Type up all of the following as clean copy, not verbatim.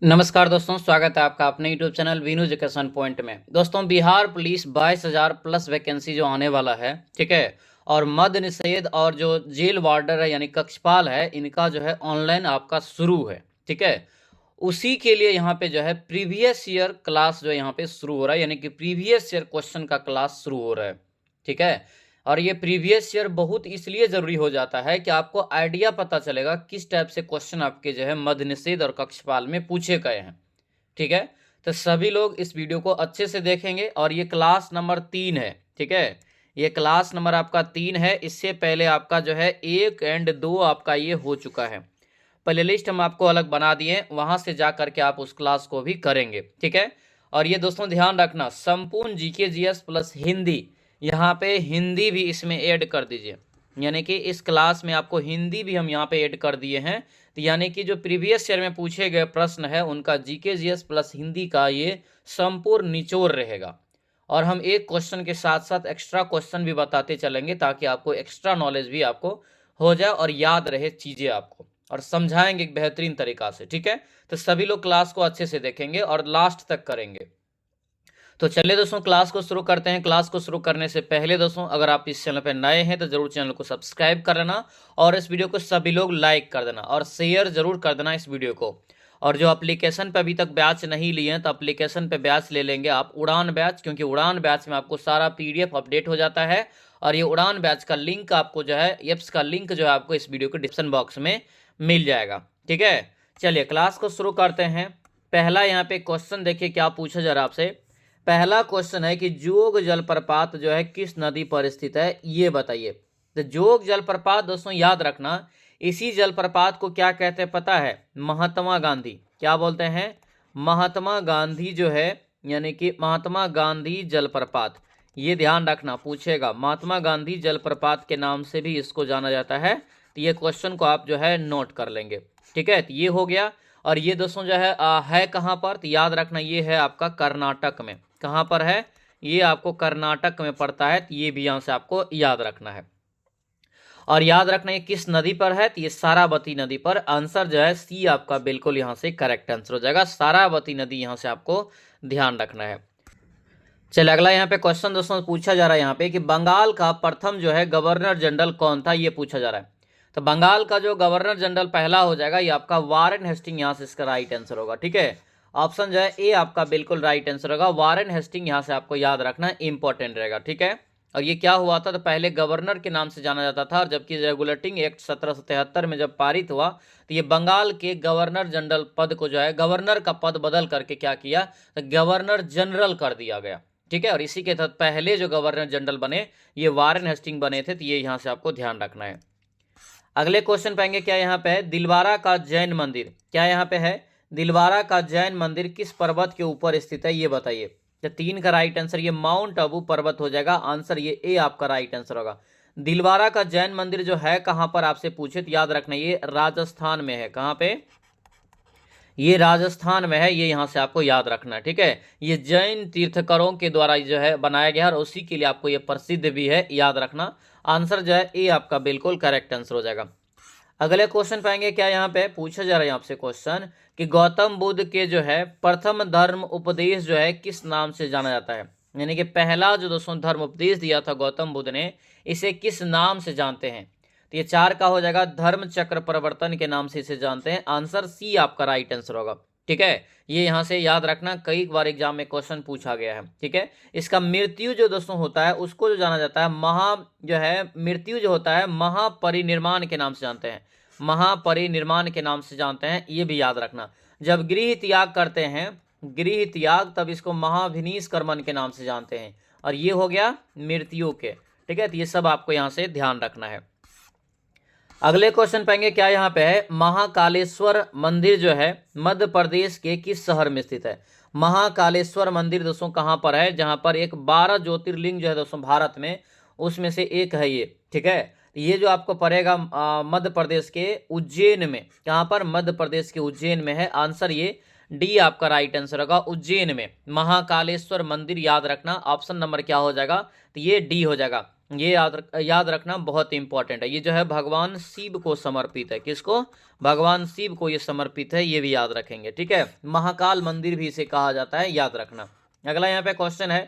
नमस्कार दोस्तों, स्वागत है आपका अपने YouTube channel Veenu education point में। दोस्तों, बिहार पुलिस 22,000 प्लस वैकेंसी जो आने वाला है, ठीक है। और मद्य निषेध और जो जेल वार्डर है यानी कक्षपाल है, इनका जो है ऑनलाइन आपका शुरू है, ठीक है। उसी के लिए यहाँ पे जो है प्रीवियस ईयर क्लास जो यहाँ पे शुरू हो रहा है, यानी कि प्रीवियस ईयर क्वेश्चन का क्लास शुरू हो रहा है, ठीक है। और ये प्रीवियस ईयर बहुत इसलिए ज़रूरी हो जाता है कि आपको आइडिया पता चलेगा किस टाइप से क्वेश्चन आपके जो है मद्य निषेध और कक्षपाल में पूछे गए हैं, ठीक है। तो सभी लोग इस वीडियो को अच्छे से देखेंगे। और ये क्लास नंबर 3 है, ठीक है। ये क्लास नंबर आपका 3 है। इससे पहले आपका जो है 1 एंड 2 आपका ये हो चुका है। प्ले लिस्ट हम आपको अलग बना दिए, वहां से जा करके आप उस क्लास को भी करेंगे, ठीक है। और ये दोस्तों ध्यान रखना, संपूर्ण जीके जीएस प्लस हिंदी, यहाँ पे हिंदी भी इसमें ऐड कर दीजिए। यानी कि इस क्लास में आपको हिंदी भी हम यहाँ पे ऐड कर दिए हैं। तो यानी कि जो प्रीवियस ईयर में पूछे गए प्रश्न है उनका जीके जीएस प्लस हिंदी का ये संपूर्ण निचोड़ रहेगा। और हम एक क्वेश्चन के साथ साथ एक्स्ट्रा क्वेश्चन भी बताते चलेंगे, ताकि आपको एक्स्ट्रा नॉलेज भी आपको हो जाए और याद रहे चीज़ें आपको, और समझाएंगे एक बेहतरीन तरीका से, ठीक है। तो सभी लोग क्लास को अच्छे से देखेंगे और लास्ट तक करेंगे। तो चलिए दोस्तों, क्लास को शुरू करते हैं। क्लास को शुरू करने से पहले दोस्तों, अगर आप इस चैनल पर नए हैं तो जरूर चैनल को सब्सक्राइब कर लेना, और इस वीडियो को सभी लोग लाइक कर देना और शेयर जरूर कर देना इस वीडियो को। और जो एप्लीकेशन पे अभी तक बैच नहीं लिए हैं तो एप्लीकेशन पे बैच ले लेंगे आप, उड़ान बैच, क्योंकि उड़ान बैच में आपको सारा पीडीएफ अपडेट हो जाता है। और ये उड़ान बैच का लिंक आपको जो है, एप्स का लिंक जो है आपको इस वीडियो के डिस्क्रिप्शन बॉक्स में मिल जाएगा, ठीक है। चलिए क्लास को शुरू करते हैं। पहला यहाँ पे क्वेश्चन देखिए क्या पूछा जा रहा है आपसे। पहला क्वेश्चन है कि जोग जलप्रपात जो है किस नदी पर स्थित है, ये बताइए। तो जोग जलप्रपात दोस्तों याद रखना, इसी जलप्रपात को क्या कहते हैं पता है? महात्मा गांधी। क्या बोलते हैं? महात्मा गांधी जो है, यानी कि महात्मा गांधी जलप्रपात। ये ध्यान रखना, पूछेगा महात्मा गांधी जलप्रपात के नाम से भी इसको जाना जाता है। तो ये क्वेश्चन को आप जो है नोट कर लेंगे, ठीक है। तो ये हो गया। और ये दोस्तों जो है कहाँ पर? तो याद रखना, ये है आपका कर्नाटक में। कहाँ पर है? ये आपको कर्नाटक में पड़ता है। तो ये भी यहाँ से आपको याद रखना है। और याद रखना ये किस नदी पर है? तो ये सारावती नदी पर। आंसर जो है सी आपका बिल्कुल यहाँ से करेक्ट आंसर हो जाएगा। सारावती नदी यहाँ से आपको ध्यान रखना है। चलिए अगला यहाँ पे क्वेश्चन दोस्तों पूछा जा रहा है यहाँ पे कि बंगाल का प्रथम जो है गवर्नर जनरल कौन था, ये पूछा जा रहा है। तो बंगाल का जो गवर्नर जनरल पहला हो जाएगा ये आपका वारेन हेस्टिंग, यहाँ से इसका राइट आंसर होगा, ठीक है। ऑप्शन जो है ए आपका बिल्कुल राइट आंसर होगा। वारेन हेस्टिंग यहाँ से आपको याद रखना इंपॉर्टेंट रहेगा, ठीक है। और ये क्या हुआ था? तो पहले गवर्नर के नाम से जाना जाता था, और जबकि रेगुलेटिंग एक्ट 1773 में जब पारित हुआ तो ये बंगाल के गवर्नर जनरल पद को जो है, गवर्नर का पद बदल करके क्या किया, तो गवर्नर जनरल कर दिया गया, ठीक है। और इसी के तहत पहले जो गवर्नर जनरल बने ये वारेन हेस्टिंग बने थे। तो ये यहाँ से आपको ध्यान रखना है। अगले क्वेश्चन पाएंगे क्या यहाँ पे है, दिलवारा का जैन मंदिर। क्या यहाँ पे है? दिलवारा का जैन मंदिर किस पर्वत के ऊपर स्थित है, ये बताइए। तो 3 का राइट आंसर ये माउंट आबू पर्वत हो जाएगा। आंसर ये ए आपका राइट आंसर होगा। दिलवारा का जैन मंदिर जो है कहाँ पर आपसे पूछे तो याद रखना ये राजस्थान में है। कहाँ पे? ये राजस्थान में है। ये यहाँ से आपको याद रखना है, ठीक है। ये जैन तीर्थकरों के द्वारा जो है बनाया गया और उसी के लिए आपको ये प्रसिद्ध भी है, याद रखना। आंसर जो है ए आपका बिल्कुल करेक्ट आंसर हो जाएगा। अगले क्वेश्चन पाएंगे क्या यहाँ पे पूछा जा रहा है आपसे क्वेश्चन कि गौतम बुद्ध के जो है प्रथम धर्म उपदेश जो है किस नाम से जाना जाता है। यानी कि पहला जो दोस्तों धर्म उपदेश दिया था गौतम बुद्ध ने, इसे किस नाम से जानते हैं? तो ये 4 का हो जाएगा, धर्म चक्र प्रवर्तन के नाम से इसे जानते हैं। आंसर सी आपका राइट आंसर होगा, ठीक है। ये यहाँ से याद रखना, कई बार एग्जाम में क्वेश्चन पूछा गया है, ठीक है। इसका मृत्यु जो दोस्तों होता है उसको जो जाना जाता है मृत्यु जो होता है महापरिनिर्माण के नाम से जानते हैं। महापरिनिर्माण के नाम से जानते हैं, ये भी याद रखना। जब गृह त्याग करते हैं, गृह त्याग, तब इसको महाभिनीश कर्मन के नाम से जानते हैं। और ये हो गया मृत्यु के, ठीक है। तो ये सब आपको यहाँ से ध्यान रखना है। अगले क्वेश्चन पाएंगे क्या यहाँ पे है, महाकालेश्वर मंदिर जो है मध्य प्रदेश के किस शहर में स्थित है। महाकालेश्वर मंदिर दोस्तों कहाँ पर है? जहाँ पर एक 12 ज्योतिर्लिंग जो है दोस्तों भारत में, उसमें से एक है ये, ठीक है। ये जो आपको पड़ेगा मध्य प्रदेश के उज्जैन में। कहाँ पर? मध्य प्रदेश के उज्जैन में है। आंसर ये डी आपका राइट आंसर होगा, उज्जैन में महाकालेश्वर मंदिर, याद रखना। ऑप्शन नंबर क्या हो जाएगा? तो ये डी हो जाएगा। ये याद रखना बहुत इंपॉर्टेंट है। ये जो है भगवान शिव को समर्पित है। किसको? भगवान शिव को ये समर्पित है, ये भी याद रखेंगे। ठीक है, महाकाल मंदिर भी इसे कहा जाता है, याद रखना। अगला यहाँ पे क्वेश्चन है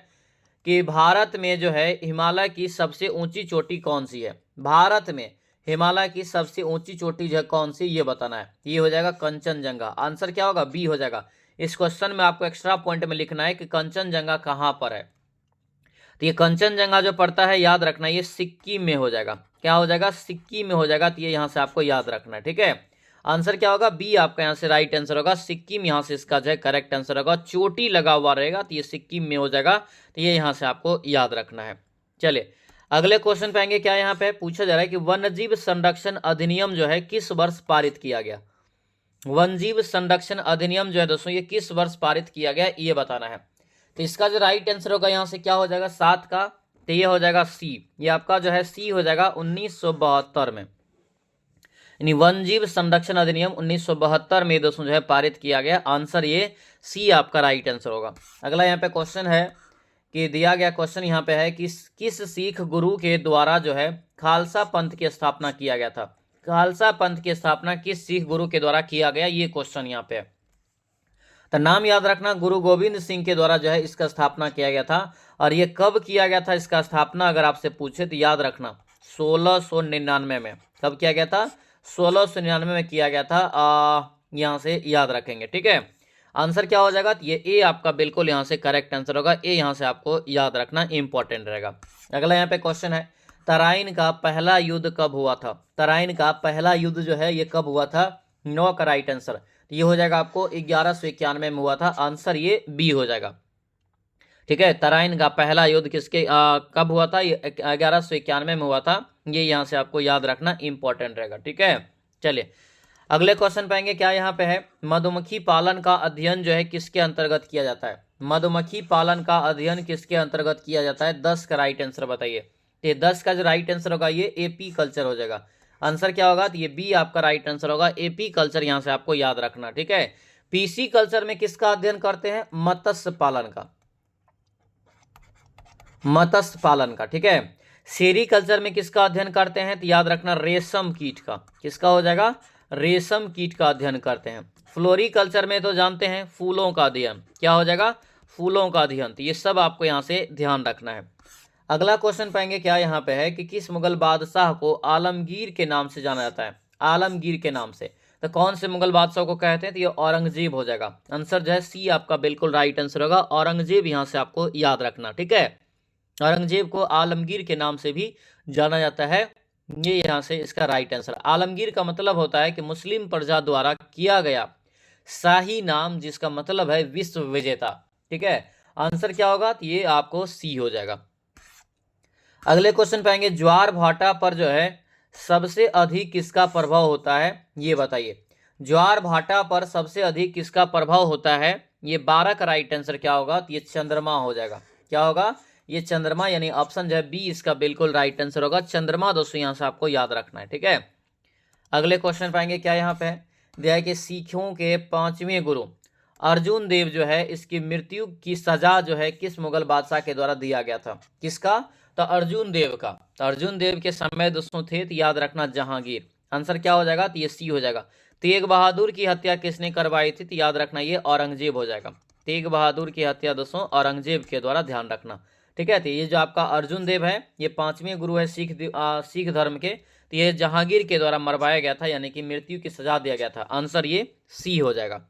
कि भारत में जो है हिमालय की सबसे ऊंची चोटी कौन सी है? भारत में हिमालय की सबसे ऊंची चोटी जो है कौन सी, ये बताना है। ये हो जाएगा कंचनजंगा। आंसर क्या होगा? बी हो जाएगा। इस क्वेश्चन में आपको एक्स्ट्रा पॉइंट में लिखना है कि कंचनजंगा कहाँ पर है। तो ये कंचनजंगा जो पड़ता है, याद रखना, ये सिक्किम में हो जाएगा। क्या हो जाएगा? सिक्किम में हो जाएगा। तो ये यहाँ से आपको याद रखना है। ठीक है, आंसर क्या होगा? बी आपका यहाँ से राइट आंसर होगा। सिक्किम यहाँ से इसका जो है करेक्ट आंसर होगा। चोटी लगा हुआ रहेगा तो ये सिक्किम में हो जाएगा। तो ये यहाँ से आपको याद रखना है। चलिए अगले क्वेश्चन पे आएंगे। क्या यहाँ पे पूछा जा रहा है कि वन्यजीव संरक्षण अधिनियम जो है किस वर्ष पारित किया गया? वन्यजीव संरक्षण अधिनियम जो है दोस्तों, ये किस वर्ष पारित किया गया, ये बताना है। तो इसका जो राइट आंसर होगा यहाँ से क्या हो जाएगा? 7 का। तो ये हो जाएगा सी। ये आपका जो है सी हो जाएगा 1972 में। यानी वन्यजीव संरक्षण अधिनियम 1972 में दोस्तों जो है पारित किया गया। आंसर ये सी आपका राइट आंसर होगा। अगला यहाँ पे क्वेश्चन है कि दिया गया क्वेश्चन यहाँ पे है कि किस सिख गुरु के द्वारा जो है खालसा पंथ की स्थापना किया गया था? खालसा पंथ की स्थापना किस सिख गुरु के द्वारा किया गया, ये क्वेश्चन यहाँ पे है। तो नाम याद रखना, गुरु गोविंद सिंह के द्वारा जो है इसका स्थापना किया गया था। और ये कब किया गया था इसका स्थापना, अगर आपसे पूछे तो याद रखना 1699 में। कब किया गया था? 1699 में किया गया था। यहाँ से याद रखेंगे। ठीक है, आंसर क्या हो जाएगा? तो ये ए आपका बिल्कुल यहाँ से करेक्ट आंसर होगा। ए यहाँ से आपको याद रखना इंपॉर्टेंट रहेगा। अगला यहाँ पे क्वेश्चन है, तराइन का पहला युद्ध कब हुआ था? तराइन का पहला युद्ध जो है ये कब हुआ था? 9 का राइट आंसर। ये हो जाएगा आपको 1191 में हुआ था। आंसर ये बी हो जाएगा। ठीक है, तराइन का पहला युद्ध किसके कब हुआ था? ये 1191 में हुआ था। ये यहाँ से आपको याद रखना इंपॉर्टेंट रहेगा। ठीक है, चलिए अगले क्वेश्चन पाएंगे। क्या यहाँ पे है? मधुमक्खी पालन का अध्ययन जो है किसके अंतर्गत किया जाता है? मधुमक्खी पालन का अध्ययन किसके अंतर्गत किया जाता है? 10 का राइट आंसर बताइए। तो 10 का जो राइट आंसर होगा ये एपी कल्चर हो जाएगा। आंसर क्या होगा? तो ये बी आपका राइट आंसर होगा। एपी कल्चर यहाँ से आपको याद रखना। ठीक है, पीसी कल्चर में किसका अध्ययन करते हैं? मत्स्य पालन का। मत्स्य पालन का। ठीक है, सेरी कल्चर में किसका अध्ययन करते हैं? तो याद रखना रेशम कीट का। किसका हो जाएगा? रेशम कीट का अध्ययन करते हैं। फ्लोरिकल्चर में तो जानते हैं फूलों का अध्ययन। क्या हो जाएगा? फूलों का अध्ययन। तो ये सब आपको यहाँ से ध्यान रखना है। अगला क्वेश्चन पाएंगे। क्या यहाँ पे है कि किस मुगल बादशाह को आलमगीर के नाम से जाना जाता है? आलमगीर के नाम से। तो कौन से मुगल बादशाह को कहते हैं? तो ये औरंगजेब हो जाएगा। आंसर जो है सी आपका बिल्कुल राइट आंसर होगा। औरंगजेब यहाँ से आपको याद रखना। ठीक है, औरंगजेब को आलमगीर के नाम से भी जाना जाता है। ये यहाँ से इसका राइट आंसर। आलमगीर का मतलब होता है कि मुस्लिम प्रजा द्वारा किया गया शाही नाम, जिसका मतलब है विश्व विजेता। ठीक है, आंसर क्या होगा? तो ये आपको सी हो जाएगा। अगले क्वेश्चन पाएंगे, ज्वार भाटा पर जो है सबसे अधिक किसका प्रभाव होता है, ये बताइए। ज्वार भाटा पर सबसे अधिक किसका प्रभाव होता है? ये 12 का राइट आंसर क्या होगा? तो ये चंद्रमा हो जाएगा। क्या होगा? ये चंद्रमा, यानी ऑप्शन जो है बी इसका बिल्कुल राइट आंसर होगा। चंद्रमा दोस्तों यहाँ से आपको याद रखना है। ठीक है, अगले क्वेश्चन पाएंगे। क्या यहाँ पे दिया है कि सिखों के 5वें गुरु अर्जुन देव जो है इसकी मृत्यु की सजा जो है किस मुगल बादशाह के द्वारा दिया गया था? किसका? तो अर्जुन देव का। तो अर्जुन देव के समय दोस्तों थे, तो याद रखना जहांगीर। आंसर क्या हो जाएगा? तो ये सी हो जाएगा। तेग बहादुर की हत्या किसने करवाई थी? तो याद रखना ये औरंगजेब हो जाएगा। तेग बहादुर की हत्या दोस्तों औरंगजेब के द्वारा, ध्यान रखना। ठीक है, तो ये जो आपका अर्जुन देव है ये 5वें गुरु है सिख धर्म के। तो ये जहांगीर के द्वारा मरवाया गया था, यानी कि मृत्यु की सजा दिया गया था। आंसर ये सी हो जाएगा।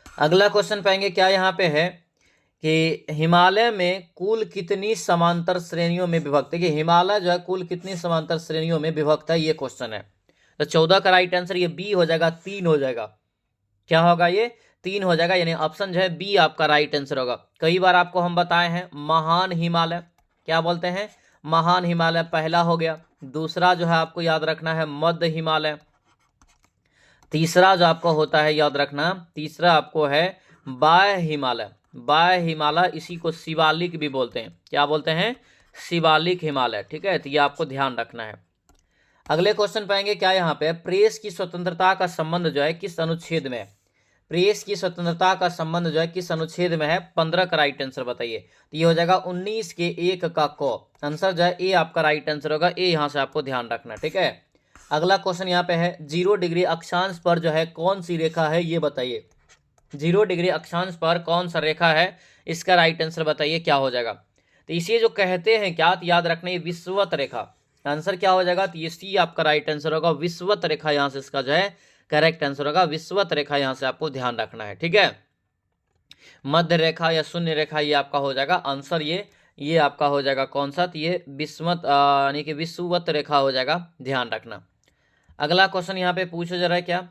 अगला क्वेश्चन पाएंगे। क्या यहाँ पे है कि हिमालय में कुल कितनी समांतर श्रेणियों में विभक्त है? कि हिमालय जो है कुल कितनी समांतर श्रेणियों में विभक्त है, ये क्वेश्चन है। तो 14 का राइट आंसर ये बी हो जाएगा। 3 हो जाएगा। क्या होगा? ये 3 हो जाएगा, यानी ऑप्शन जो है बी आपका राइट आंसर होगा। कई बार आपको हम बताए हैं महान हिमालय, क्या बोलते हैं? महान हिमालय पहला हो गया। दूसरा जो है आपको याद रखना है मध्य हिमालय। तीसरा जो आपको होता है याद रखना, तीसरा आपको है बाह्य हिमालय। बाह्य हिमालय, इसी को शिवालिक भी बोलते हैं। क्या बोलते हैं? शिवालिक हिमालय। ठीक है, तो ये आपको ध्यान रखना है। अगले क्वेश्चन पाएंगे। क्या यहाँ पे प्रेस की स्वतंत्रता का संबंध जो है किस अनुच्छेद में? प्रेस की स्वतंत्रता का संबंध जो है किस अनुच्छेद में है? 15 का राइट आंसर बताइए। तो ये हो जाएगा 19 के 1 का क। आंसर जो है ए आपका राइट आंसर होगा। ए यहाँ से आपको ध्यान रखना, ठीक है। अगला क्वेश्चन यहाँ पे है 0 डिग्री अक्षांश पर जो है कौन सी रेखा है, ये बताइए। 0 डिग्री अक्षांश पर कौन सा रेखा है, इसका राइट आंसर बताइए क्या हो जाएगा। तो इसे जो कहते हैं क्या, तो याद रखना ये विषुवत रेखा। आंसर क्या हो जाएगा? तो ये सी आपका राइट आंसर होगा। विषुवत रेखा यहाँ से इसका जो है करेक्ट आंसर होगा। विषुवत रेखा यहाँ से आपको ध्यान रखना है, ठीक है। मध्य रेखा या शून्य रेखा ये आपका हो जाएगा आंसर। ये आपका हो जाएगा कौन सा? तो ये विषुवत यानी कि विषुवत रेखा हो जाएगा, ध्यान रखना। अगला क्वेश्चन यहाँ पे पूछो जरा क्या।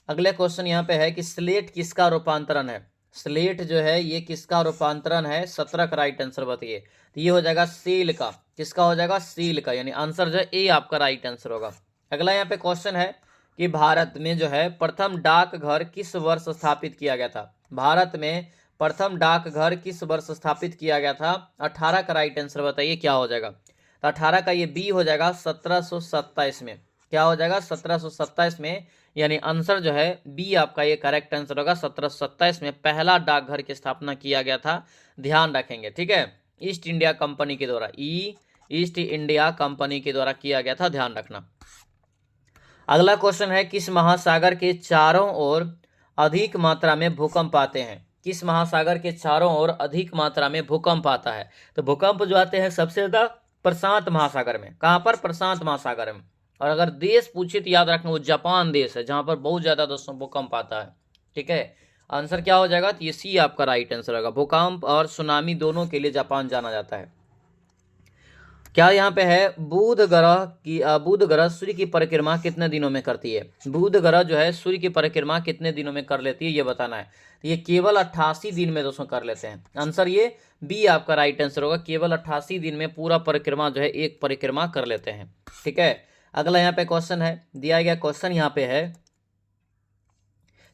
अगले क्वेश्चन यहाँ पे है कि स्लेट किसका रूपांतरण है? स्लेट जो है ये किसका रूपांतरण है? 17 का राइट आंसर बताइए। तो ये हो जाएगा सील का। किसका हो जाएगा? सील का, यानी आंसर जो है ए आपका राइट आंसर होगा। अगला यहाँ पे क्वेश्चन है कि भारत में जो है प्रथम डाकघर किस वर्ष स्थापित किया गया था? भारत में प्रथम डाकघर किस वर्ष स्थापित किया गया था? 18 का राइट आंसर बताइए क्या हो जाएगा। तो 18 का ये बी हो जाएगा 1727 में। क्या हो जाएगा? 1727 में, यानी आंसर जो है बी आपका ये करेक्ट आंसर होगा। 1727 में पहला डाकघर की स्थापना किया गया था, ध्यान रखेंगे, ठीक है। ईस्ट इंडिया कंपनी के द्वारा, ईस्ट इंडिया कंपनी के द्वारा किया गया था, ध्यान रखना। अगला क्वेश्चन है किस महासागर के चारों ओर अधिक मात्रा में भूकंप आते हैं? किस महासागर के चारों ओर अधिक मात्रा में भूकंप आता है? तो भूकंप जो आते हैं सबसे ज्यादा प्रशांत महासागर में। कहाँ पर? प्रशांत महासागर में। और अगर देश पूछे तो याद रखना वो जापान देश है, जहां पर बहुत ज्यादा दोस्तों भूकंप आता है, ठीक है। आंसर क्या हो जाएगा? तो ये सी आपका राइट आंसर होगा। भूकंप और सुनामी दोनों के लिए जापान जाना जाता है। क्या यहाँ पे है बुध ग्रह सूर्य की परिक्रमा कितने दिनों में करती है? बुध ग्रह जो है सूर्य की परिक्रमा कितने दिनों में कर लेती है, ये बताना है। तो ये केवल 88 दिन में दोस्तों कर लेते हैं। आंसर ये बी आपका राइट आंसर होगा। केवल 88 दिन में पूरा परिक्रमा जो है एक परिक्रमा कर लेते हैं, ठीक है। अगला यहाँ पे क्वेश्चन है, दिया गया क्वेश्चन यहाँ पे है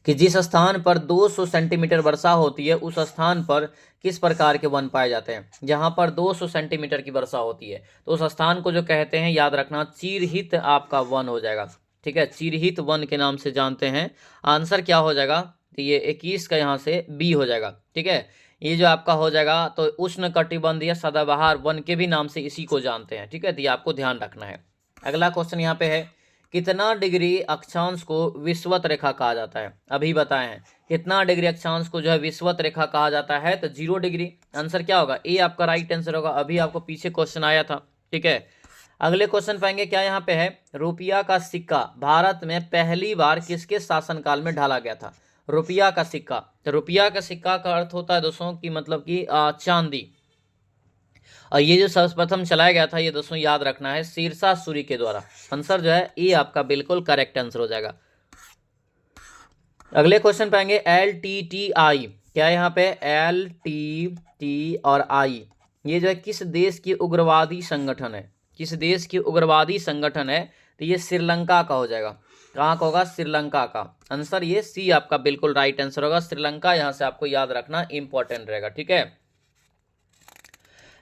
कि जिस स्थान पर 200 सेंटीमीटर वर्षा होती है उस स्थान पर किस प्रकार के वन पाए जाते हैं? जहां पर 200 सेंटीमीटर की वर्षा होती है तो उस स्थान को जो कहते हैं, याद रखना, चिरहित आपका वन हो जाएगा, ठीक है। चिरहित वन के नाम से जानते हैं। आंसर क्या हो जाएगा? तो ये 21 का यहाँ से बी हो जाएगा, ठीक है। ये जो आपका हो जाएगा तो उष्ण कटिबंधीय सदाबहार वन के भी नाम से इसी को जानते हैं, ठीक है। तो ये आपको ध्यान रखना है। अगला क्वेश्चन यहाँ पे है कितना डिग्री अक्षांश को विषुवत रेखा कहा जाता है? अभी बताए हैं कितना डिग्री अक्षांश को जो है विषुवत रेखा कहा जाता है? तो 0 डिग्री। आंसर क्या होगा? ए आपका राइट आंसर होगा। अभी आपको पीछे क्वेश्चन आया था, ठीक है। अगले क्वेश्चन पाएंगे क्या यहाँ पे है, रुपया का सिक्का भारत में पहली बार किसके शासनकाल में ढाला गया था? रुपया का सिक्का। तो रुपया का सिक्का का अर्थ होता है दोस्तों की मतलब की चांदी। और ये जो सर्वप्रथम चलाया गया था ये दोस्तों याद रखना है शेरशाह सूरी के द्वारा। आंसर जो है ये आपका बिल्कुल करेक्ट आंसर हो जाएगा। अगले क्वेश्चन पाएंगे LTTI। क्या यहाँ पे LTT और आई ये जो है किस देश की उग्रवादी संगठन है? किस देश की उग्रवादी संगठन है? तो ये श्रीलंका का हो जाएगा। कहाँ का होगा? श्रीलंका का। आंसर ये सी आपका बिल्कुल राइट आंसर होगा। श्रीलंका यहाँ से आपको याद रखना इंपॉर्टेंट रहेगा, ठीक है।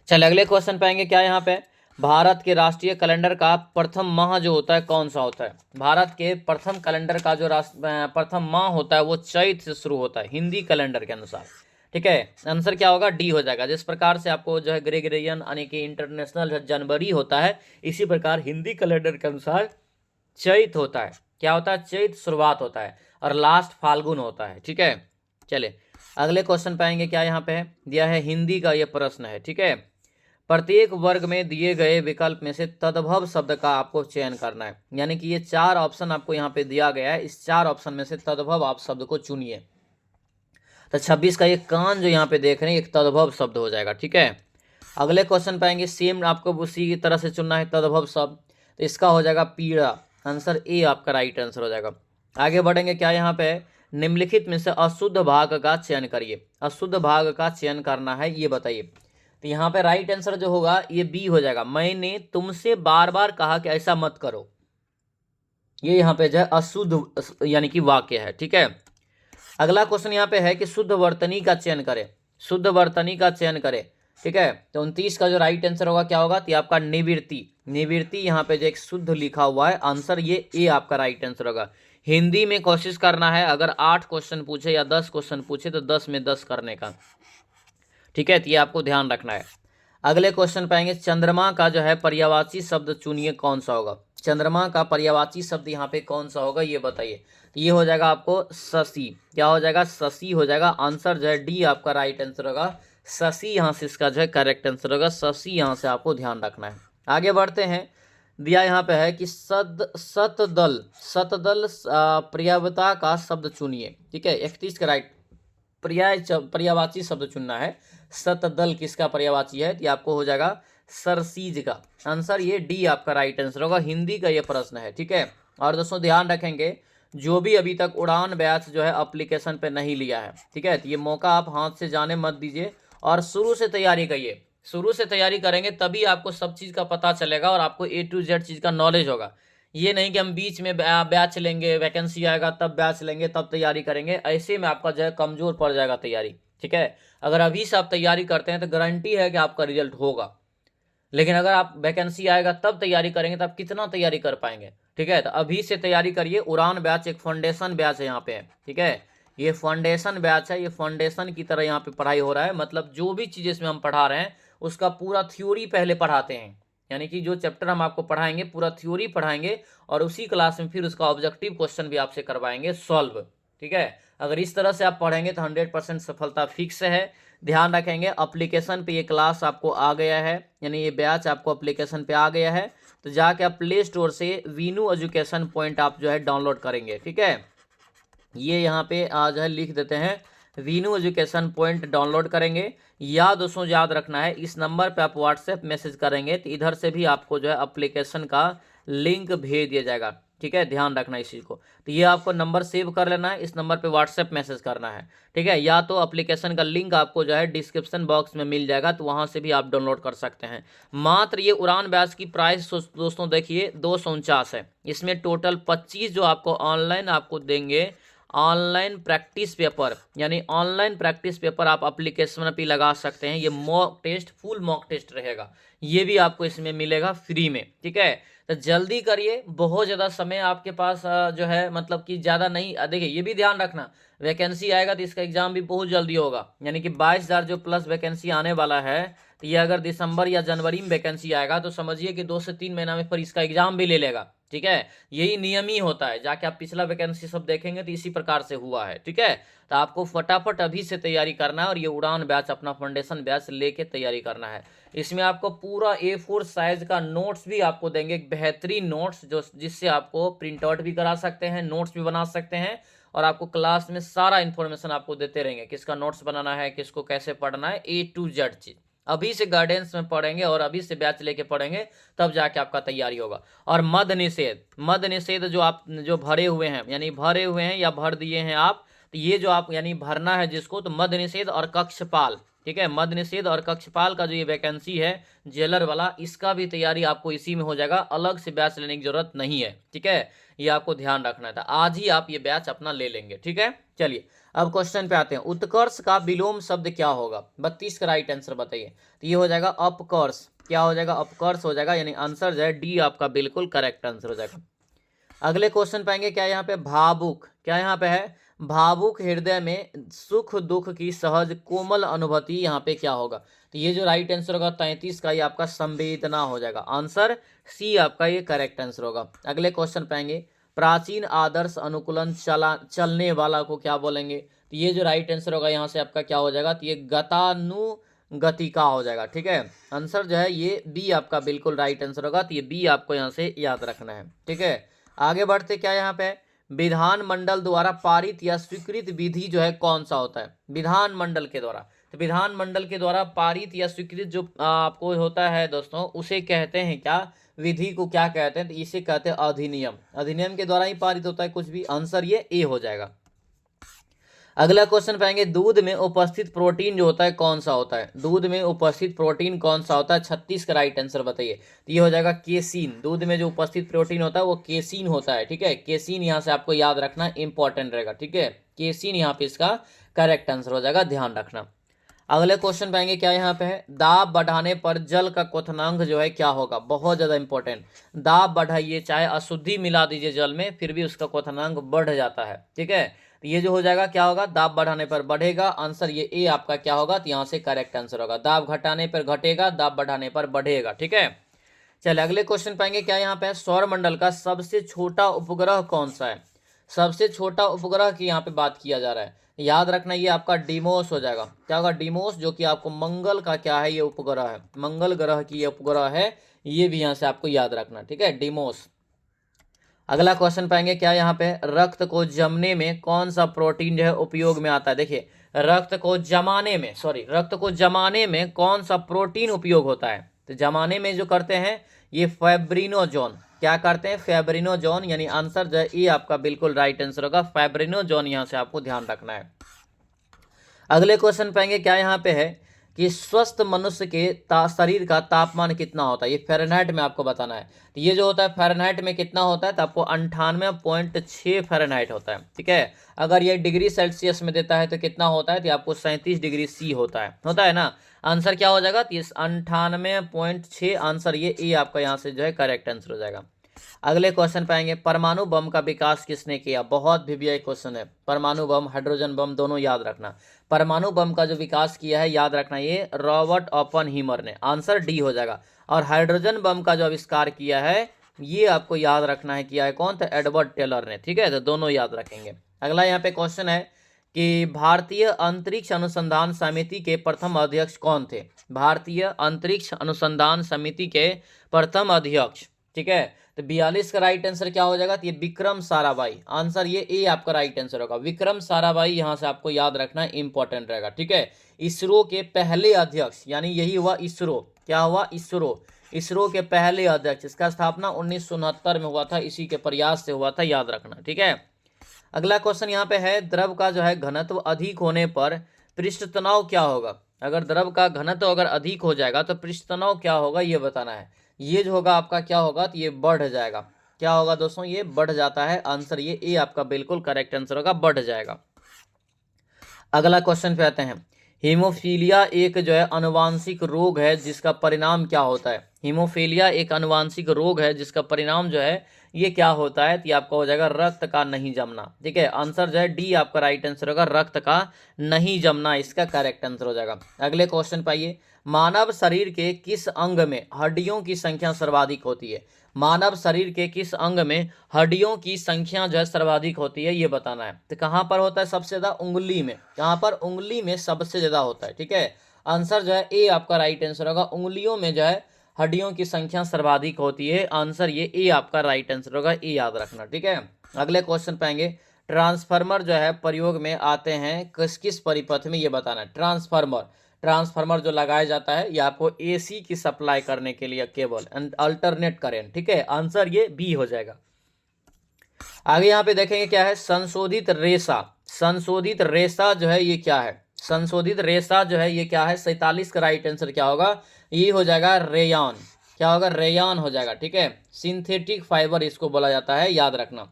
चल अगले क्वेश्चन पाएंगे क्या यहाँ पे, भारत के राष्ट्रीय कैलेंडर का प्रथम माह जो होता है कौन सा होता है? भारत के प्रथम कैलेंडर का जो प्रथम माह होता है वो चैत से शुरू होता है हिंदी कैलेंडर के अनुसार, ठीक है। आंसर क्या होगा? डी हो जाएगा। जिस प्रकार से आपको जो है ग्रेगोरियन यानी कि इंटरनेशनल जनवरी होता है, इसी प्रकार हिंदी कैलेंडर के अनुसार चैत होता है। क्या होता है? चैत शुरुआत होता है और लास्ट फाल्गुन होता है, ठीक है। चले अगले क्वेश्चन पाएंगे क्या यहाँ पे है, दिया है हिंदी का ये प्रश्न है, ठीक है। प्रत्येक वर्ग में दिए गए विकल्प में से तद्भव शब्द का आपको चयन करना है, यानी कि ये 4 ऑप्शन आपको यहाँ पे दिया गया है। इस 4 ऑप्शन में से तद्भव आप शब्द को चुनिए। तो 26 का ये कान जो यहाँ पे देख रहे हैं एक तद्भव शब्द हो जाएगा, ठीक है। अगले क्वेश्चन पाएंगे सेम आपको उसी तरह से चुनना है तद्भव शब्द, तो इसका हो जाएगा पीड़ा। आंसर ए आपका राइट आंसर हो जाएगा। आगे बढ़ेंगे क्या यहाँ पे, निम्नलिखित में से अशुद्ध भाग का चयन करिए। अशुद्ध भाग का चयन करना है, ये बताइए। तो यहाँ पे राइट आंसर जो होगा ये बी हो जाएगा। मैंने तुमसे बार बार कहा कि ऐसा मत करो, ये यहाँ पे जो है अशुद्ध यानी कि वाक्य है, ठीक है। अगला क्वेश्चन यहाँ पे है कि शुद्ध वर्तनी का चयन करें। शुद्ध वर्तनी का चयन करें, ठीक है। तो 29 का जो राइट आंसर होगा क्या होगा? तो आपका निवृत्ति। निवृत्ति यहाँ पे जो एक शुद्ध लिखा हुआ है, आंसर ये ए आपका राइट आंसर होगा। हिंदी में कोशिश करना है, अगर 8 क्वेश्चन पूछे या 10 क्वेश्चन पूछे तो 10 में 10 करने का, ठीक है। तो ये आपको ध्यान रखना है। अगले क्वेश्चन पाएंगे, चंद्रमा का जो है पर्यायवाची शब्द चुनिए, कौन सा होगा। चंद्रमा का पर्यायवाची शब्द यहाँ पे कौन सा होगा, ये बताइए। तो ये हो जाएगा आपको शशि। क्या हो जाएगा, शशि हो जाएगा। आंसर जो है डी आपका राइट आंसर होगा। शशि यहाँ से इसका जो है करेक्ट आंसर होगा। शशि यहाँ से आपको ध्यान रखना है। आगे बढ़ते हैं। दिया यहाँ पे है कि सतदल पर्यायवता का शब्द चुनिए, ठीक है। 31 का राइट पर्यायवाची शब्द चुनना है। सतदल किसका पर्यायवाची है, तो आपको हो जाएगा सरसीज का। आंसर ये डी आपका राइट आंसर होगा। हिंदी का ये प्रश्न है, ठीक है। और दोस्तों ध्यान रखेंगे, जो भी अभी तक उड़ान बैच जो है एप्लीकेशन पे नहीं लिया है, ठीक है, तो ये मौका आप हाथ से जाने मत दीजिए और शुरू से तैयारी करिए। शुरू से तैयारी करेंगे तभी आपको सब चीज़ का पता चलेगा और आपको A to Z चीज़ का नॉलेज होगा। ये नहीं कि हम बीच में बैच लेंगे, वैकेंसी आएगा तब बैच लेंगे तब तैयारी करेंगे, ऐसे में आपका जो है कमज़ोर पड़ जाएगा तैयारी, ठीक है। अगर अभी से आप तैयारी करते हैं तो गारंटी है कि आपका रिजल्ट होगा, लेकिन अगर आप वैकेंसी आएगा तब तैयारी करेंगे तो आप कितना तैयारी कर पाएंगे, ठीक है। तो अभी से तैयारी करिए। उड़ान बैच एक फाउंडेशन बैच है यहाँ पे, ठीक है। ये फाउंडेशन बैच है, ये फाउंडेशन की तरह यहाँ पे पढ़ाई हो रहा है। मतलब जो भी चीज़ इसमें हम पढ़ा रहे हैं उसका पूरा थ्योरी पहले पढ़ाते हैं, यानी कि जो चैप्टर हम आपको पढ़ाएंगे पूरा थ्योरी पढ़ाएंगे और उसी क्लास में फिर उसका ऑब्जेक्टिव क्वेश्चन भी आपसे करवाएंगे सॉल्व, ठीक है। अगर इस तरह से आप पढ़ेंगे तो 100% सफलता फिक्स है। ध्यान रखेंगे, एप्लीकेशन पे ये क्लास आपको आ गया है, यानी ये बैच आपको एप्लीकेशन पे आ गया है। तो जाके आप प्ले स्टोर से वीनू एजुकेशन पॉइंट आप जो है डाउनलोड करेंगे, ठीक है। ये यहाँ पे जो है लिख देते हैं, वीनू एजुकेशन पॉइंट डाउनलोड करेंगे। या दोस्तों याद रखना है, इस नंबर पे आप व्हाट्सएप मैसेज करेंगे तो इधर से भी आपको जो है एप्लीकेशन का लिंक भेज दिया जाएगा, ठीक है। ध्यान रखना इस चीज़ को। तो ये आपको नंबर सेव कर लेना है, इस नंबर पे व्हाट्सएप मैसेज करना है, ठीक है। या तो एप्लीकेशन का लिंक आपको जो है डिस्क्रिप्शन बॉक्स में मिल जाएगा, तो वहाँ से भी आप डाउनलोड कर सकते हैं। मात्र ये उड़ान बैच की प्राइस दोस्तों देखिए 249 है। इसमें टोटल 25 जो आपको ऑनलाइन आपको देंगे, ऑनलाइन प्रैक्टिस पेपर, यानी ऑनलाइन प्रैक्टिस पेपर आप एप्लीकेशन पे लगा सकते हैं। ये mock test, full mock test रहेगा, ये भी आपको इसमें मिलेगा फ्री में, ठीक है। तो जल्दी करिए, बहुत ज़्यादा समय आपके पास जो है मतलब कि ज़्यादा नहीं। देखिए ये भी ध्यान रखना, वैकेंसी आएगा तो इसका एग्ज़ाम भी बहुत जल्दी होगा, यानी कि 22,000 जो प्लस वैकेंसी आने वाला है। तो ये अगर दिसंबर या जनवरी में वैकेंसी आएगा तो समझिए कि 2 से 3 महीना में फिर इसका एग्ज़ाम भी ले लेगा, ठीक है। यही नियम ही होता है। जाके आप पिछला वैकेंसी सब देखेंगे तो इसी प्रकार से हुआ है, ठीक है। तो आपको फटाफट अभी से तैयारी करना है और ये उड़ान बैच अपना फाउंडेशन बैच लेके तैयारी करना है। इसमें आपको पूरा A4 साइज का नोट्स भी आपको देंगे, एक बेहतरीन नोट्स जो जिससे आपको प्रिंट आउट भी करा सकते हैं, नोट्स भी बना सकते हैं और आपको क्लास में सारा इन्फॉर्मेशन आपको देते रहेंगे, किसका नोट्स बनाना है, किसको कैसे पढ़ना है, A to Z चीज़ अभी से गाइडेंस में पढ़ेंगे और अभी से बैच लेके पढ़ेंगे, तब जाके आपका तैयारी होगा। और मद निषेध जो आप जो भरे हुए हैं, यानी भरे हुए हैं या भर दिए हैं आप, तो ये जो आप यानी भरना है जिसको, तो मद निषेध और कक्षपाल, ठीक है। मद निषेध और कक्षपाल का जो ये वैकेंसी है जेलर वाला, इसका भी तैयारी आपको इसी में हो जाएगा, अलग से बैच लेने की जरूरत नहीं है, ठीक है। ये आपको ध्यान रखना था, आज ही आप ये बैच अपना ले लेंगे, ठीक है। चलिए अब क्वेश्चन पे आते हैं। उत्कर्ष का विलोम शब्द क्या होगा, 32 का राइट आंसर बताइए। तो ये हो जाएगा अपकर्ष। क्या हो जाएगा, अपकर्ष हो जाएगा, यानी आंसर जो है डी आपका बिल्कुल करेक्ट आंसर हो जाएगा। अगले क्वेश्चन पाएंगे, क्या यहाँ पे भावुक, क्या यहाँ पे है, भावुक हृदय में सुख दुख की सहज कोमल अनुभूति, यहाँ पे क्या होगा। तो ये जो राइट आंसर होगा 33 का, ये आपका संवेदना हो जाएगा। आंसर सी आपका ये करेक्ट आंसर होगा। अगले क्वेश्चन पाएंगे, प्राचीन आदर्श अनुकूलन चलने वाला को क्या बोलेंगे। तो ये जो राइट आंसर होगा यहाँ से आपका क्या हो जाएगा, तो ये गतानुगतिका हो जाएगा, ठीक है। आंसर जो है ये बी आपका बिल्कुल राइट आंसर होगा। तो ये बी आपको यहाँ से याद रखना है, ठीक है। आगे बढ़ते, क्या यहाँ पे विधानमंडल द्वारा पारित या स्वीकृत विधि जो है कौन सा होता है, विधानमंडल के द्वारा। तो विधानमंडल के द्वारा पारित या स्वीकृत जो आपको होता है दोस्तों, उसे कहते हैं क्या, विधि को क्या कहते हैं, तो इसे कहते हैं अधिनियम। अधिनियम के द्वारा ही पारित होता है कुछ भी। आंसर ये ए हो जाएगा। अगला क्वेश्चन पाएंगे, दूध में उपस्थित प्रोटीन जो होता है कौन सा होता है, दूध में उपस्थित प्रोटीन कौन सा होता है, 36 का राइट आंसर बताइए। तो ये हो जाएगा केसीन। दूध में जो उपस्थित प्रोटीन होता है वो केसीन होता है, ठीक है। केसीन यहाँ से आपको याद रखना इंपॉर्टेंट रहेगा, ठीक है। केसीन यहाँ पे इसका करेक्ट आंसर हो जाएगा, ध्यान रखना। अगले क्वेश्चन पे आएंगे, क्या यहाँ पे है, दाब बढ़ाने पर जल का क्वथनांक जो है क्या होगा, बहुत ज्यादा इंपॉर्टेंट। दाब बढ़ाइए, चाहे अशुद्धि मिला दीजिए जल में, फिर भी उसका क्वथनांक बढ़ जाता है, ठीक है। तो ये जो हो जाएगा क्या होगा, दाब बढ़ाने पर बढ़ेगा, आंसर ये ए आपका क्या होगा, तो यहाँ से करेक्ट आंसर होगा। दाब घटाने पर घटेगा, दाब बढ़ाने पर बढ़ेगा, ठीक है। चलिए अगले क्वेश्चन पाएंगे, क्या यहाँ पे सौर मंडल का सबसे छोटा उपग्रह कौन सा है। सबसे छोटा उपग्रह की यहाँ पे बात किया जा रहा है, याद रखना ये आपका डिमोस हो जाएगा। क्या होगा, डिमोस, जो कि आपको मंगल का क्या है, ये उपग्रह है, मंगल ग्रह की ये उपग्रह है, ये भी यहाँ से आपको याद रखना, ठीक है, डिमोस। अगला क्वेश्चन पाएंगे, क्या यहाँ पे रक्त को जमने में कौन सा प्रोटीन जो है उपयोग में आता है। देखिए रक्त को जमाने में कौन सा प्रोटीन उपयोग होता है, तो जमाने में जो करते हैं ये फैब्रिनोजोन, क्या करते हैं, फैब्रिनोजोन, यानी आंसर जो है ये आपका बिल्कुल राइट आंसर होगा, फैब्रिनोजोन, यहाँ से आपको ध्यान रखना है। अगले क्वेश्चन पाएंगे, क्या यहाँ पे है कि स्वस्थ मनुष्य के शरीर का तापमान कितना होता है, ये फ़ारेनहाइट में आपको बताना है। तो ये जो होता है फ़ारेनहाइट में कितना होता है, तो आपको 98.6 फ़ारेनहाइट होता है, ठीक है। अगर ये डिग्री सेल्सियस में देता है तो कितना होता है, तो आपको 37 डिग्री सी होता है ना। आंसर क्या हो जाएगा, तो 98.6, आंसर ये ए आपका यहाँ से जो है करेक्ट आंसर हो जाएगा। अगले क्वेश्चन पाएंगे, परमाणु बम का विकास किसने किया, बहुत वीवीआई क्वेश्चन है, परमाणु बम हाइड्रोजन बम दोनों याद रखना। परमाणु बम का जो विकास किया है, याद रखना ये रॉबर्ट ओपनहीमर ने, आंसर डी हो जाएगा। और हाइड्रोजन बम का जो आविष्कार किया है, ये आपको याद रखना है, किया है कौन, तो एडवर्ड टेलर ने, ठीक है, तो दोनों याद रखेंगे। अगला यहाँ पे क्वेश्चन है कि भारतीय अंतरिक्ष अनुसंधान समिति के प्रथम अध्यक्ष कौन थे। भारतीय अंतरिक्ष अनुसंधान समिति के प्रथम अध्यक्ष, ठीक है, तो 42 का राइट आंसर क्या हो जाएगा, तो ये विक्रम साराभाई, आंसर ये ए आपका राइट आंसर होगा, विक्रम साराभाई, यहां से आपको याद रखना इंपॉर्टेंट रहेगा, ठीक है। इसरो के पहले अध्यक्ष, यानी यही हुआ इसरो, क्या हुआ, इसरो के पहले अध्यक्ष, इसका स्थापना 1969 में हुआ था, इसी के प्रयास से हुआ था, याद रखना, ठीक है। अगला क्वेश्चन यहाँ पे है, द्रव का जो है घनत्व अधिक होने पर पृष्ठ तनाव क्या होगा। अगर द्रव का घनत्व अगर अधिक हो जाएगा तो पृष्ठ तनाव क्या होगा, ये बताना है। ये जो होगा आपका क्या होगा, तो ये बढ़ जाएगा, क्या होगा दोस्तों, ये बढ़ जाता है, आंसर ये ए आपका बिल्कुल करेक्ट आंसर होगा, बढ़ जाएगा। अगला क्वेश्चन पे आते हैं, हीमोफीलिया एक जो है अनुवांशिक रोग है जिसका परिणाम क्या होता है। हीमोफीलिया एक अनुवांशिक रोग है जिसका परिणाम जो है ये क्या होता है, तो ये आपका हो जाएगा रक्त का नहीं जमना, ठीक है, आंसर जो है डी आपका राइट आंसर होगा, रक्त का नहीं जमना, इसका करेक्ट आंसर हो जाएगा। अगले क्वेश्चन पाइए, मानव शरीर के किस अंग में हड्डियों की संख्या सर्वाधिक होती है। मानव शरीर के किस अंग में हड्डियों की संख्या जो है सर्वाधिक होती है, ये बताना है। तो कहाँ पर होता है सबसे ज्यादा, उंगली में, कहाँ पर, उंगली में सबसे ज्यादा होता है, ठीक है, आंसर जो है ए आपका राइट आंसर होगा, उंगलियों में जो है हड्डियों की संख्या सर्वाधिक होती है, आंसर ये ए आपका राइट आंसर होगा, ए याद रखना, ठीक है। अगले क्वेश्चन पाएंगे, ट्रांसफार्मर जो है प्रयोग में आते हैं किस किस परिपथ में, ये बताना है। ट्रांसफार्मर जो लगाया जाता है ये आपको एसी की सप्लाई करने के लिए, केवल अल्टरनेट करेंट, ठीक है, आंसर ये बी हो जाएगा। आगे यहाँ पे देखेंगे क्या है, संशोधित रेशा जो है ये क्या है, संशोधित रेशा जो है ये क्या है, 47 का राइट आंसर क्या होगा, ये हो जाएगा रेयान, क्या होगा, रेयान हो जाएगा, ठीक है, सिंथेटिक फाइबर इसको बोला जाता है, याद रखना।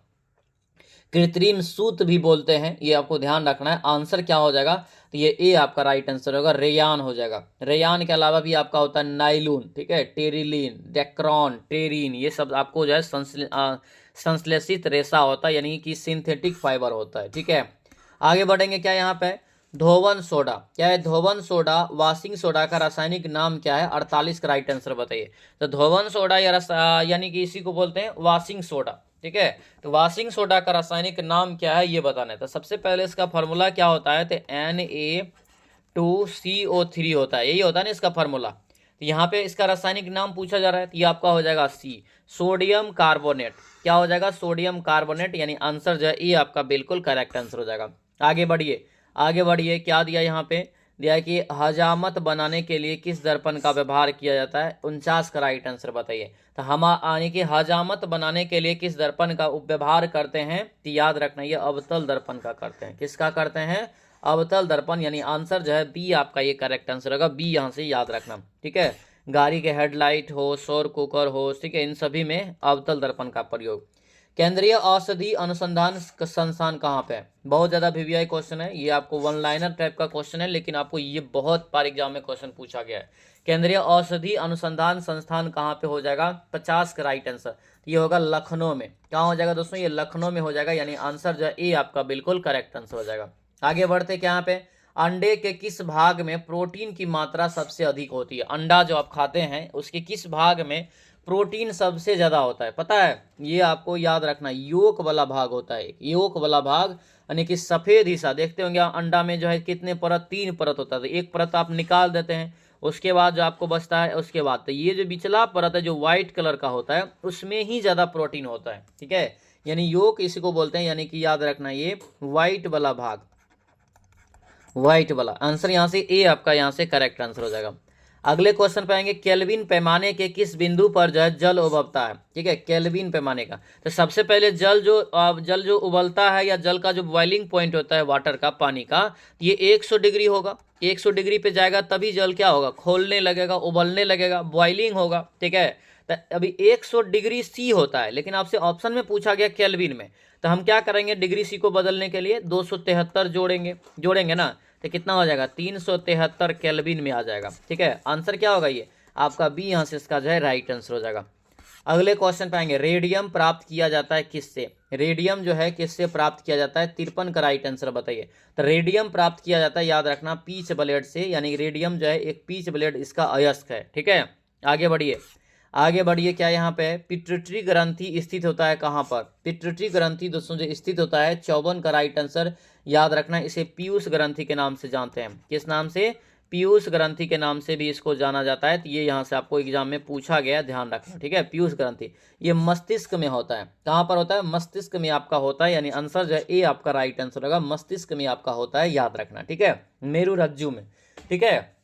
कृत्रिम सूत भी बोलते हैं, ये आपको ध्यान रखना है, आंसर क्या हो जाएगा, तो ये ए आपका राइट आंसर होगा, रेयान हो जाएगा। रेयान के अलावा भी आपका होता है नाइलून, ठीक है, टेरिलीन, डेक्रॉन, टेरिन, ये सब आपको जो है संश्लेषित रेशा होता है, यानी कि सिंथेटिक फाइबर होता है, ठीक है। आगे बढ़ेंगे, क्या यहाँ पे धोवन सोडा, क्या है, धोवन सोडा, वाशिंग सोडा का रासायनिक नाम क्या है, 48 का राइट आंसर बताइए। तो धोवन सोडा यानी कि इसी को बोलते हैं वाशिंग सोडा, ठीक है। तो वाशिंग सोडा का रासायनिक नाम क्या है, ये बताना है। तो सबसे पहले इसका फॉर्मूला क्या होता है, तो Na2CO3 होता है, यही होता है ना इसका फॉर्मूला। तो यहाँ पे इसका रासायनिक नाम पूछा जा रहा है, तो ये आपका हो जाएगा सी, सोडियम कार्बोनेट, क्या हो जाएगा, सोडियम कार्बोनेट, यानी आंसर जो है ये आपका बिल्कुल करेक्ट आंसर हो जाएगा। आगे बढ़िए, क्या दिया यहाँ पे, दिया है कि हजामत बनाने के लिए किस दर्पण का व्यवहार किया जाता है, 49 का राइट आंसर बताइए। तो हम यानी कि हजामत बनाने के लिए किस दर्पण का व्यवहार करते हैं, तो याद रखना ये अवतल दर्पण का करते हैं, किसका करते हैं, अवतल दर्पण, यानी आंसर जो है बी आपका ये करेक्ट आंसर होगा, बी यहाँ से याद रखना, ठीक है। गाड़ी के हेडलाइट हो, सौर कुकर हो, ठीक है, इन सभी में अवतल दर्पण का प्रयोग। केंद्रीय औषधि अनुसंधान संस्थान कहाँ पे है? बहुत ज़्यादा वीवीआई क्वेश्चन है, ये आपको वन लाइनर टाइप का क्वेश्चन है, लेकिन आपको ये बहुत बार एग्जाम में क्वेश्चन पूछा गया है। केंद्रीय औषधि अनुसंधान संस्थान कहाँ पे हो जाएगा? 50 का राइट आंसर ये होगा लखनऊ में। कहाँ हो जाएगा दोस्तों? ये लखनऊ में हो जाएगा, यानी आंसर जो है ए आपका बिल्कुल करेक्ट आंसर हो जाएगा। आगे बढ़ते क्या यहाँ पे, अंडे के किस भाग में प्रोटीन की मात्रा सबसे अधिक होती है? अंडा जो आप खाते हैं उसके किस भाग में प्रोटीन सबसे ज़्यादा होता है? पता है, ये आपको याद रखना, योक वाला भाग होता है। योक वाला भाग यानी कि सफ़ेद हिस्सा, देखते होंगे अंडा में जो है कितने परत, 3 परत होता है, तो एक परत आप निकाल देते हैं, उसके बाद जो आपको बचता है उसके बाद, तो ये जो बिचला परत है जो वाइट कलर का होता है उसमें ही ज़्यादा प्रोटीन होता है। ठीक है, यानी योक इसी को बोलते हैं, यानी कि याद रखना ये वाइट वाला भाग, वाइट वाला। आंसर यहाँ से ए आपका यहाँ से करेक्ट आंसर हो जाएगा। अगले क्वेश्चन पे आएंगे, केल्विन पैमाने के किस बिंदु पर जो है जल उबलता है? ठीक है, केल्विन पैमाने का, तो सबसे पहले जल जो उबलता है या जल का जो बॉइलिंग पॉइंट होता है वाटर का, पानी का, ये 100 डिग्री होगा। 100 डिग्री पे जाएगा तभी जल क्या होगा? खोलने लगेगा, उबलने लगेगा, बॉइलिंग होगा। ठीक है, तो अभी 100 डिग्री सी होता है, लेकिन आपसे ऑप्शन में पूछा गया केल्विन में, तो हम क्या करेंगे? डिग्री सी को बदलने के लिए 273 जोड़ेंगे ना, तो कितना हो जाएगा? 373 केल्विन में आ जाएगा। ठीक है, आंसर क्या होगा? ये आपका बी यहाँ से इसका जो है राइट आंसर हो जाएगा। अगले क्वेश्चन पे आएंगे, रेडियम प्राप्त किया जाता है किससे? रेडियम जो है किससे प्राप्त किया जाता है? 53 का राइट आंसर बताइए। तो रेडियम प्राप्त किया जाता है, याद रखना, पीच ब्लेड से, यानी रेडियम जो है एक पीच ब्लेड इसका अयस्क है। ठीक है, आगे बढ़िए, आगे बढ़िए। क्या यहाँ पे पिट्यूटरी ग्रंथि स्थित होता है कहाँ पर? पिट्यूटरी ग्रंथि दोस्तों जो स्थित होता है, 54 का राइट आंसर, याद रखना, इसे पीयूष ग्रंथि के नाम से जानते हैं। किस नाम से? पीयूष ग्रंथि के नाम से भी इसको जाना जाता है। तो ये यहाँ से आपको एग्जाम में पूछा गया, ध्यान रखना। ठीक है, पीयूष ग्रंथि ये मस्तिष्क में होता है। कहाँ पर होता है? मस्तिष्क में आपका होता है, यानी आंसर जो है ए आपका राइट आंसर होगा, मस्तिष्क में आपका होता है, याद रखना। ठीक है, मेरुरज्जु में। ठीक है,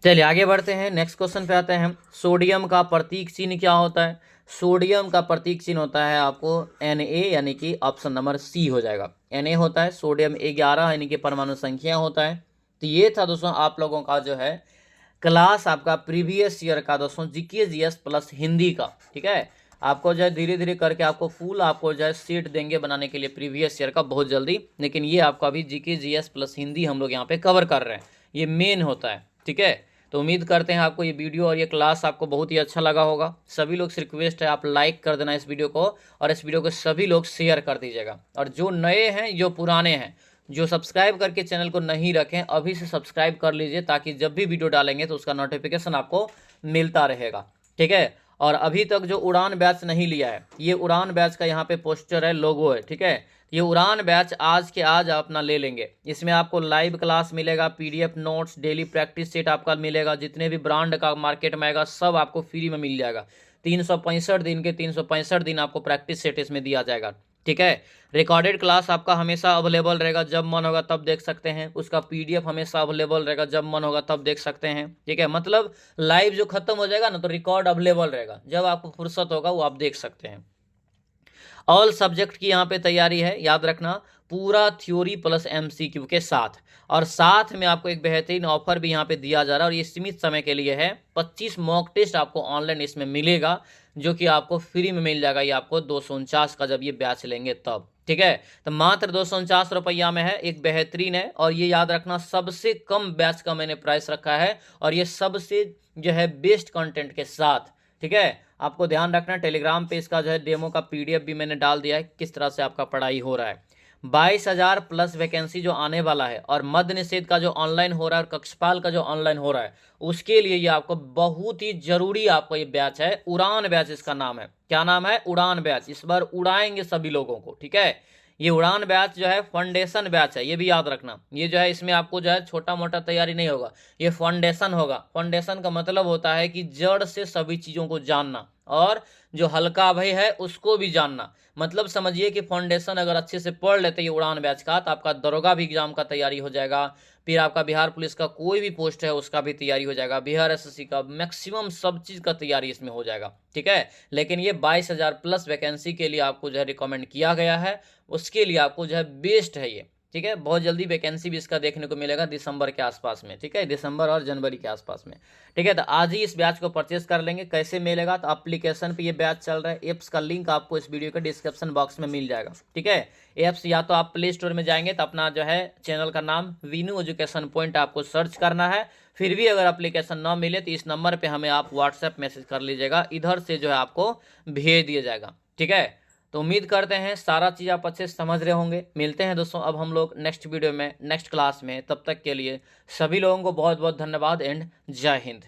चलिए आगे बढ़ते हैं, नेक्स्ट क्वेश्चन पे आते हैं। सोडियम का प्रतीक चिन्ह क्या होता है? सोडियम का प्रतीक चिन्ह होता है आपको Na, यानी कि ऑप्शन नंबर सी हो जाएगा, Na होता है। सोडियम 11 यानी कि परमाणु संख्या होता है। तो ये था दोस्तों आप लोगों का जो है क्लास आपका प्रीवियस ईयर का दोस्तों जीके जीएस प्लस हिंदी का। ठीक है, आपको जो है धीरे धीरे करके आपको फुल आपको जो है सीट देंगे बनाने के लिए प्रीवियस ईयर का बहुत जल्दी, लेकिन ये आपका अभी जीके जीएस प्लस हिंदी हम लोग यहाँ पे कवर कर रहे हैं, ये मेन होता है। ठीक है, तो उम्मीद करते हैं आपको ये वीडियो और ये क्लास आपको बहुत ही अच्छा लगा होगा। सभी लोग से रिक्वेस्ट है आप लाइक कर देना इस वीडियो को, और इस वीडियो को सभी लोग शेयर कर दीजिएगा। और जो नए हैं, जो पुराने हैं, जो सब्सक्राइब करके चैनल को नहीं रखें, अभी से सब्सक्राइब कर लीजिए, ताकि जब भी वीडियो डालेंगे तो उसका नोटिफिकेशन आपको मिलता रहेगा। ठीक है, और अभी तक जो उड़ान बैच नहीं लिया है, ये उड़ान बैच का यहाँ पे पोस्टर है, लोगो है। ठीक है, ये उड़ान बैच आज के आज आप अपना ले लेंगे। इसमें आपको लाइव क्लास मिलेगा, PDF notes, daily practice set आपका मिलेगा, जितने भी ब्रांड का मार्केट में आएगा सब आपको फ्री में मिल जाएगा। 365 दिन के 365 दिन आपको प्रैक्टिस सेट इसमें दिया जाएगा। ठीक है, रिकॉर्डेड क्लास आपका हमेशा अवेलेबल रहेगा, जब मन होगा तब देख सकते हैं। उसका पीडीएफ हमेशा अवेलेबल रहेगा, जब मन होगा तब देख सकते हैं। ठीक है, मतलब लाइव जो खत्म हो जाएगा ना, तो रिकॉर्ड अवेलेबल रहेगा, जब आपको फुर्सत होगा वो आप देख सकते हैं। ऑल सब्जेक्ट की यहाँ पे तैयारी है, याद रखना, पूरा थ्योरी प्लस एमसीक्यू के साथ। और साथ में आपको एक बेहतरीन ऑफर भी यहाँ पे दिया जा रहा है, और ये सीमित समय के लिए है। 25 मॉक टेस्ट आपको ऑनलाइन इसमें मिलेगा, जो कि आपको फ्री में मिल जाएगा। ये आपको 249 का जब ये बैच लेंगे तब। ठीक है, तो मात्र 249 रुपया में है, एक बेहतरीन है। और ये याद रखना, सबसे कम बैच का मैंने प्राइस रखा है, और ये सबसे जो है बेस्ट कंटेंट के साथ। ठीक है, आपको ध्यान रखना, टेलीग्राम पे इसका जो है डेमो का पीडीएफ भी मैंने डाल दिया है, किस तरह से आपका पढ़ाई हो रहा है। 22,000 प्लस वैकेंसी जो आने वाला है, और मद्य निषेध का जो ऑनलाइन हो रहा है, और कक्षपाल का जो ऑनलाइन हो रहा है, उसके लिए ये आपको बहुत ही जरूरी आपको ये बैच है। उड़ान बैच इसका नाम है। क्या नाम है? उड़ान बैच। इस बार उड़ाएंगे सभी लोगों को। ठीक है, ये उड़ान बैच जो है फाउंडेशन बैच है, ये भी याद रखना। ये जो है इसमें आपको जो है छोटा मोटा तैयारी नहीं होगा, ये फाउंडेशन होगा। फाउंडेशन का मतलब होता है कि जड़ से सभी चीज़ों को जानना, और जो हल्का भय है उसको भी जानना। मतलब समझिए कि फाउंडेशन अगर अच्छे से पढ़ लेते ये उड़ान बैच का, तो आपका दरोगा भी एग्जाम का तैयारी हो जाएगा, फिर आपका बिहार पुलिस का कोई भी पोस्ट है उसका भी तैयारी हो जाएगा, बिहार एसएससी का मैक्सिमम सब चीज़ का तैयारी इसमें हो जाएगा। ठीक है, लेकिन ये 22,000 प्लस वैकेंसी के लिए आपको जो है रिकमेंड किया गया है, उसके लिए आपको जो है बेस्ट है ये। ठीक है। बहुत जल्दी वैकेंसी भी इसका देखने को मिलेगा दिसंबर के आसपास में, ठीक है, दिसंबर और जनवरी के आसपास में, ठीक है। तो आज ही इस बैच को परचेस कर लेंगे। कैसे मिलेगा, तो एप्लीकेशन पे ये बैच चल रहा है, ऐप्स का लिंक आपको इस वीडियो के डिस्क्रिप्शन बॉक्स में मिल जाएगा, ठीक है। ऐप्स या तो आप प्ले स्टोर में जाएंगे तो अपना जो है चैनल का नाम वीनू एजुकेशन पॉइंट आपको सर्च करना है। फिर भी अगर एप्लीकेशन ना मिले तो इस नंबर पे हमें आप व्हाट्सएप मैसेज कर लीजिएगा, इधर से जो है आपको भेज दिया जाएगा, ठीक है। तो उम्मीद करते हैं सारा चीज़ आप अच्छे से समझ रहे होंगे। मिलते हैं दोस्तों अब हम लोग नेक्स्ट वीडियो में, नेक्स्ट क्लास में। तब तक के लिए सभी लोगों को बहुत बहुत धन्यवाद एंड जय हिंद।